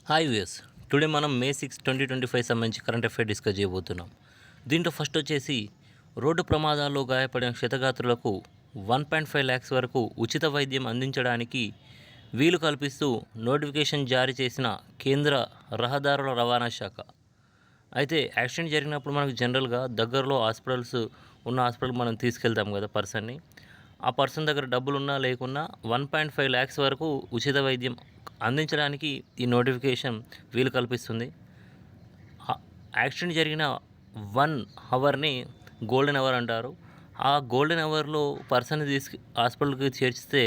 Hi viewers, today మనం మే 6 2025 సంబంధించి current affair discuss చేయబోతున్నాం. దీంట్లో ఫస్ట్ వచ్చేసి రోడ్డు ప్రమాదాల్లో గాయపడిన క్షతగాత్రులకు 1.5 lakhs వరకు ఉచిత వైద్యం అందించడానికి వీలు కల్పిస్తూ నోటిఫికేషన్ జారీ చేసిన కేంద్ర రహదారుల రవాణా శాఖ. అయితే యాక్సిడెంట్ జరిగినప్పుడు మనకు జనరల్గా దగ్గరలో ఉన్న హాస్పిటల్ మనం తీసుకెళ్తాం కదా పర్సన్ని. ఆ పర్సన్ దగ్గర డబ్బులు ఉన్నా లేకున్నా 1.5 lakhs వరకు ఉచిత వైద్యం అందించడానికి ఈ నోటిఫికేషన్ వీలు కల్పిస్తుంది. యాక్సిడెంట్ జరిగిన 1 అవర్ని గోల్డెన్ అవర్ అంటారు. ఆ గోల్డెన్ అవర్లో పర్సన్ని హాస్పిటల్కి చేర్చితే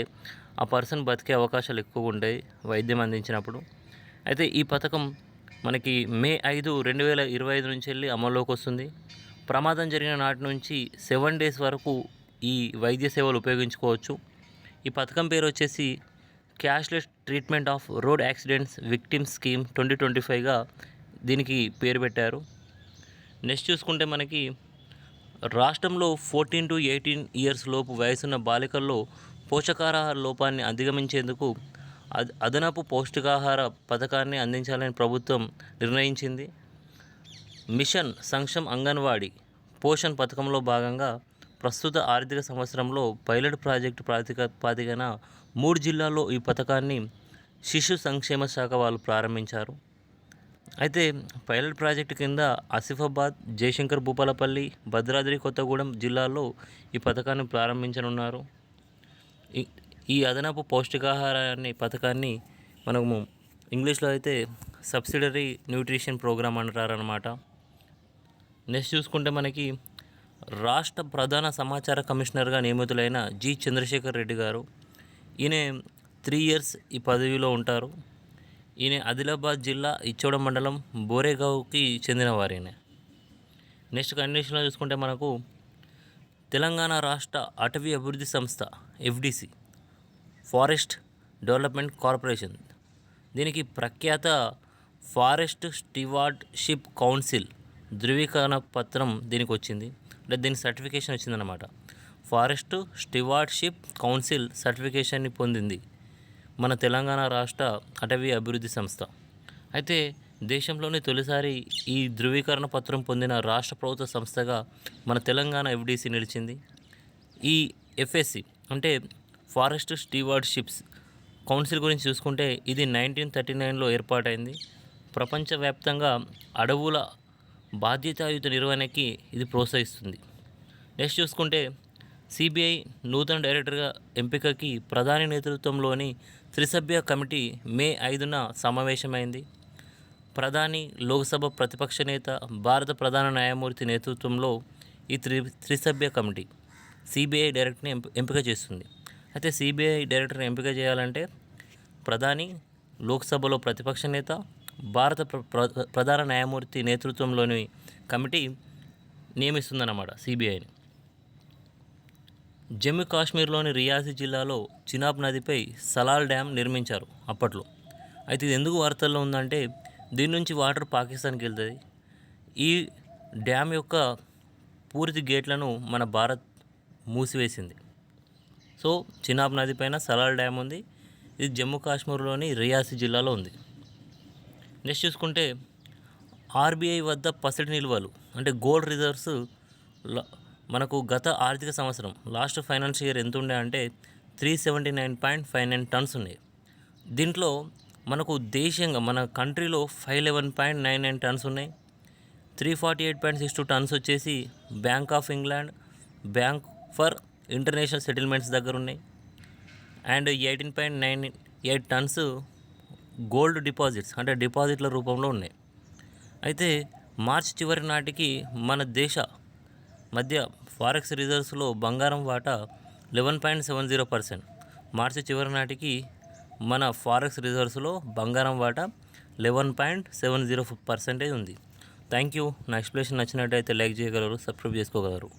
ఆ పర్సన్ బతికే అవకాశాలు ఎక్కువ ఉంటాయి వైద్యం అందించినప్పుడు. అయితే ఈ పథకం మనకి మే 5 2025 నుంచి వెళ్ళి అమల్లోకి వస్తుంది. ప్రమాదం జరిగిన నాటి నుంచి 7 days వరకు ఈ వైద్య సేవలు ఉపయోగించుకోవచ్చు. ఈ పథకం పేరు వచ్చేసి cashless treatment of road accidents victims scheme 2025గా దీనికి పేరు పెట్టారు. నెక్స్ట్ చూసుకుంటే మనకి రాష్ట్రంలో 14 to 18 years లోపు వయసున్న బాలికల్లో పోషకాహార లోపాన్ని అధిగమించేందుకు అదనపు పౌష్టికాహార పథకాన్ని అందించాలని ప్రభుత్వం నిర్ణయించింది. మిషన్ సంక్షమ్ అంగన్వాడీ పోషణ్ పథకంలో భాగంగా ప్రస్తుత ఆర్థిక సంవత్సరంలో పైలట్ ప్రాజెక్టు ప్రాతిపదికన 3 జిల్లాల్లో ఈ పథకాన్ని శిశు సంక్షేమ శాఖ వాళ్ళు ప్రారంభించారు. అయితే పైలట్ ప్రాజెక్టు కింద ఆసిఫాబాద్, జయశంకర్ భూపాలపల్లి, భద్రాద్రి కొత్తగూడెం జిల్లాల్లో ఈ పథకాన్ని ప్రారంభించనున్నారు. ఈ అదనపు పౌష్టికాహారాన్ని పథకాన్ని మనము ఇంగ్లీష్లో అయితే సబ్సిడరీ న్యూట్రిషన్ ప్రోగ్రామ్ అంటారనమాట. నెక్స్ట్ చూసుకుంటే మనకి రాష్ట్ర ప్రధాన సమాచార కమిషనర్గా నియమితులైన జి చంద్రశేఖర్ రెడ్డి గారు. ఈయన 3 years ఈ పదవిలో ఉంటారు. ఈయన ఆదిలాబాద్ జిల్లా ఇచ్చోడ మండలం బోరేగావ్కి చెందిన వారినే. నెక్స్ట్ కండిషన్లో చూసుకుంటే మనకు తెలంగాణ రాష్ట్ర అటవీ అభివృద్ధి సంస్థ FDC ఫారెస్ట్ డెవలప్మెంట్ కార్పొరేషన్, దీనికి ప్రఖ్యాత ఫారెస్ట్ స్టీవార్డ్షిప్ కౌన్సిల్ ధృవీకరణ పత్రం దీనికి వచ్చింది. అంటే దీనికి సర్టిఫికేషన్ వచ్చిందన్నమాట. ఫారెస్ట్ స్టీవార్డ్షిప్ కౌన్సిల్ సర్టిఫికేషన్ని పొందింది మన తెలంగాణ రాష్ట్ర అటవీ అభివృద్ధి సంస్థ. అయితే దేశంలోనే తొలిసారి ఈ ధృవీకరణ పత్రం పొందిన రాష్ట్ర ప్రభుత్వ సంస్థగా మన తెలంగాణ FDC నిలిచింది. ఈ FSC అంటే ఫారెస్ట్ స్టీవార్డ్షిప్స్ కౌన్సిల్ గురించి చూసుకుంటే ఇది 1939లో ఏర్పాటైంది. ప్రపంచవ్యాప్తంగా అడవుల బాధ్యతాయుత నిర్వహణకి ఇది ప్రోత్సహిస్తుంది. నెక్స్ట్ చూసుకుంటే CBI నూతన డైరెక్టర్గా ఎంపికకి ప్రధాని నేతృత్వంలోని త్రిసభ్య కమిటీ మే 5న సమావేశమైంది. ప్రధాని, లోక్సభ ప్రతిపక్ష నేత, భారత ప్రధాన న్యాయమూర్తి నేతృత్వంలో ఈ త్రిసభ్య కమిటీ CBI డైరెక్టర్ని ఎంపిక చేస్తుంది. అయితే CBI డైరెక్టర్ని ఎంపిక చేయాలంటే ప్రధాని, లోక్సభలో ప్రతిపక్ష నేత, భారత ప్రధాన న్యాయమూర్తి నేతృత్వంలోని కమిటీ నియమిస్తుందన్నమాట CBIని. జమ్మూ కాశ్మీర్లోని రియాసీ జిల్లాలో చినాబ్ నదిపై సలాల్ డ్యామ్ నిర్మించారు అప్పట్లో. అయితే ఇది ఎందుకు వార్తల్లో ఉందంటే దీని నుంచి వాటర్ పాకిస్తాన్కి వెళ్తుంది. ఈ డ్యామ్ యొక్క పూర్తి గేట్లను మన భారత్ మూసివేసింది. సో చినాబ్ నది పైన సలాల్ డ్యామ్ ఉంది. ఇది జమ్మూ కాశ్మీర్లోని రియాసీ జిల్లాలో ఉంది. నెక్స్ట్ చూసుకుంటే RBI వద్ద పసిడి నిల్వలు అంటే గోల్డ్ రిజర్వ్స్ మనకు గత ఆర్థిక సంవత్సరం లాస్ట్ ఫైనాన్షియల్ ఇయర్ ఎంత ఉండే అంటే 379.59 tons ఉన్నాయి. దీంట్లో మనకు దేశీయంగా మన కంట్రీలో 511.99 tons ఉన్నాయి. 348.62 tons వచ్చేసి bank of England, bank for international settlements దగ్గర ఉన్నాయి. అండ్ 18.98 tons గోల్డ్ డిపాజిట్స్ అంటే డిపాజిట్ల రూపంలో ఉన్నాయి. అయితే మార్చి చివరి నాటికి మన దేశ మధ్య ఫారెక్స్ రిజర్వ్స్లో బంగారం వాటా 11.70%. మార్చి చివరి నాటికి మన ఫారెక్స్ రిజర్వ్స్లో బంగారం వాటా 11.70% ఉంది. Thank you. నా ఎక్స్ప్లెనేషన్ నచ్చినట్టయితే లైక్ చేయగలరు, సబ్స్క్రైబ్ చేసుకోగలరు.